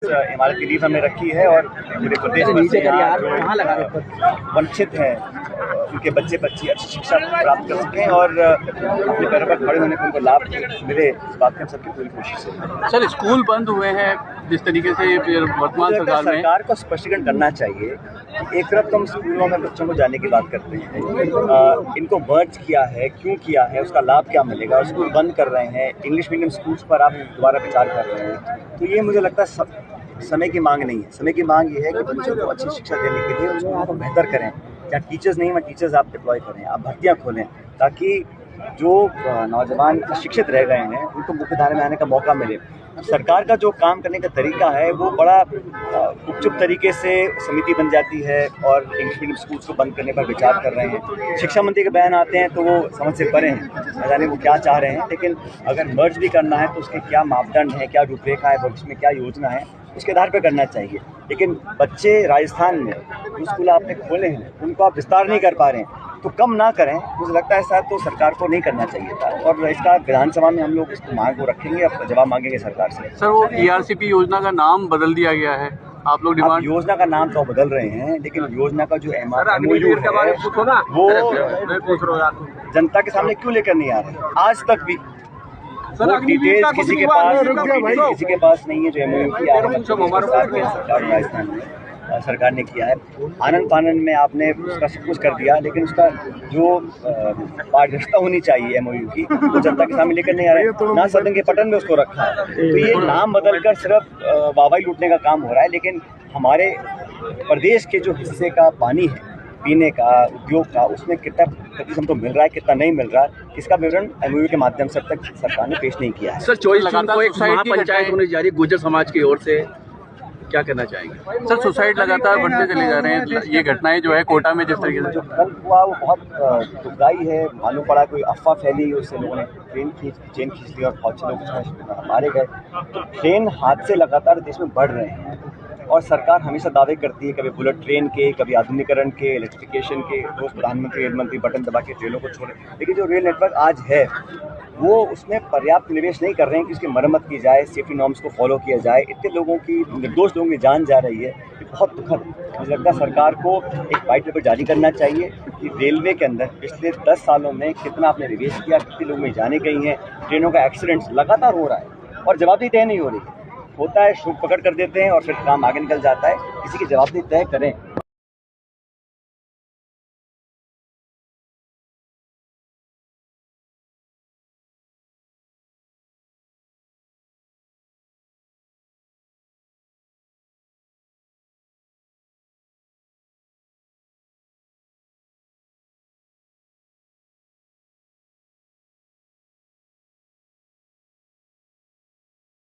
इमारत की नींव हमने रखी है और पूरे प्रदेश भर से वंचित हैं उनके बच्चे बच्ची अच्छी शिक्षा प्राप्त कर सकें और अपने पैरों पर खड़े होने को उनको लाभ मिले, इस बात की हम सबकी पूरी कोशिश है। सर, स्कूल बंद हुए हैं जिस तरीके से वर्तमान सरकार को स्पष्टीकरण करना चाहिए। एक तरफ तो हम स्कूलों में बच्चों को जाने की बात करते हैं, इनको मर्ज किया है, क्यों किया है, उसका लाभ क्या मिलेगा, स्कूल बंद कर रहे हैं, इंग्लिश मीडियम स्कूल्स पर आप दोबारा विचार कर रहे हैं, तो ये मुझे लगता है समय की मांग नहीं है। समय की मांग ये है कि बच्चों को अच्छी शिक्षा देने के लिए स्कूलों को बेहतर करें। या टीचर्स नहीं, मैं टीचर्स आप डिप्लॉय करें, आप भर्तियाँ खोलें ताकि जो नौजवान शिक्षित रह गए हैं उनको मुख्यधारा में आने का मौका मिले। सरकार का जो काम करने का तरीका है वो बड़ा गुपचुप तरीके से समिति बन जाती है और इंग्लिश मीडियम स्कूल्स को बंद करने पर विचार कर रहे हैं। शिक्षा मंत्री के बयान आते हैं तो वो समझ से परे हैं, न जाने वो क्या चाह रहे हैं। लेकिन अगर मर्ज भी करना है तो उसके क्या मापदंड है, क्या रूपरेखा है, भविष्य में क्या योजना है, उसके आधार पर करना चाहिए। लेकिन बच्चे राजस्थान में जो स्कूल आपने खोले हैं उनको आप विस्तार नहीं कर पा रहे हैं तो कम ना करें। मुझे लगता है ऐसा तो सरकार को नहीं करना चाहिए था और इसका विधानसभा में हम लोग इस मांग को रखेंगे, अब जवाब मांगेंगे सरकार से। सर, वो ERCP योजना का नाम बदल दिया गया है, आप लोग डिमांड योजना का नाम तो बदल रहे हैं लेकिन योजना का जो MOU है वो जनता के सामने क्यों लेकर नहीं आ रहे आज तक भी। डिटेल्स किसी के पास नहीं है जो MOU किया है राजस्थान में सरकार ने किया है। आनंद फानंद में आपने उसका सब कुछ कर दिया लेकिन उसका जो पारदर्शिता होनी चाहिए MOU की वो जनता के सामने लेकर नहीं आ रहे हैं। ना सदन के पटन में उसको रखा है, तो ये नाम बदलकर सिर्फ वाहवाही लूटने का काम हो रहा है। लेकिन हमारे प्रदेश के जो हिस्से का पानी है पीने का, उद्योग का, उसमें कितना प्रतिशत हमको मिल रहा है, कितना नहीं मिल रहा है, इसका विवरण MOU के माध्यम से अब तक सरकार ने पेश नहीं किया है। सर, 24 जून को एक महापंचायत होने जा रही है गुर्जर समाज की ओर से, क्या कहना चाहेंगे? सर, सुसाइड लगातार बढ़ते चले जा रहे हैं। ये घटनाएं जो है कोटा में जिस तरीके से जो कल हुआ वो बहुत दुखदाई है। मालूम पड़ा कोई अफवाह फैली, उससे लोगों ने चेन खींच ली और बहुत से लोग मारे गए। तो ट्रेन हादसे लगातार देश में बढ़ रहे हैं और सरकार हमेशा दावे करती है, कभी बुलेट ट्रेन के, कभी आधुनिकीकरण के, इलेक्ट्रिफिकेशन के, रोज प्रधानमंत्री रेल मंत्री बटन दबा के ट्रेनों को छोड़े। लेकिन जो रेल नेटवर्क आज है वो उसमें पर्याप्त निवेश नहीं कर रहे हैं कि उसकी मरम्मत की जाए, सेफ्टी नॉर्म्स को फॉलो किया जाए। इतने लोगों की, निर्दोष लोगों की जान जा रही है, ये बहुत दुखद। मुझे लगता है सरकार को एक वाइट पेपर जारी करना चाहिए कि रेलवे के अंदर पिछले 10 सालों में कितना आपने निवेश किया, कितने लोगों में जाने गई हैं, ट्रेनों का एक्सीडेंट्स लगातार हो रहा है और जवाबदेही तय नहीं हो रही। होता है, शुल्क पकड़ कर देते हैं और फिर काम आगे निकल जाता है। किसी की जवाबदेही तय करें।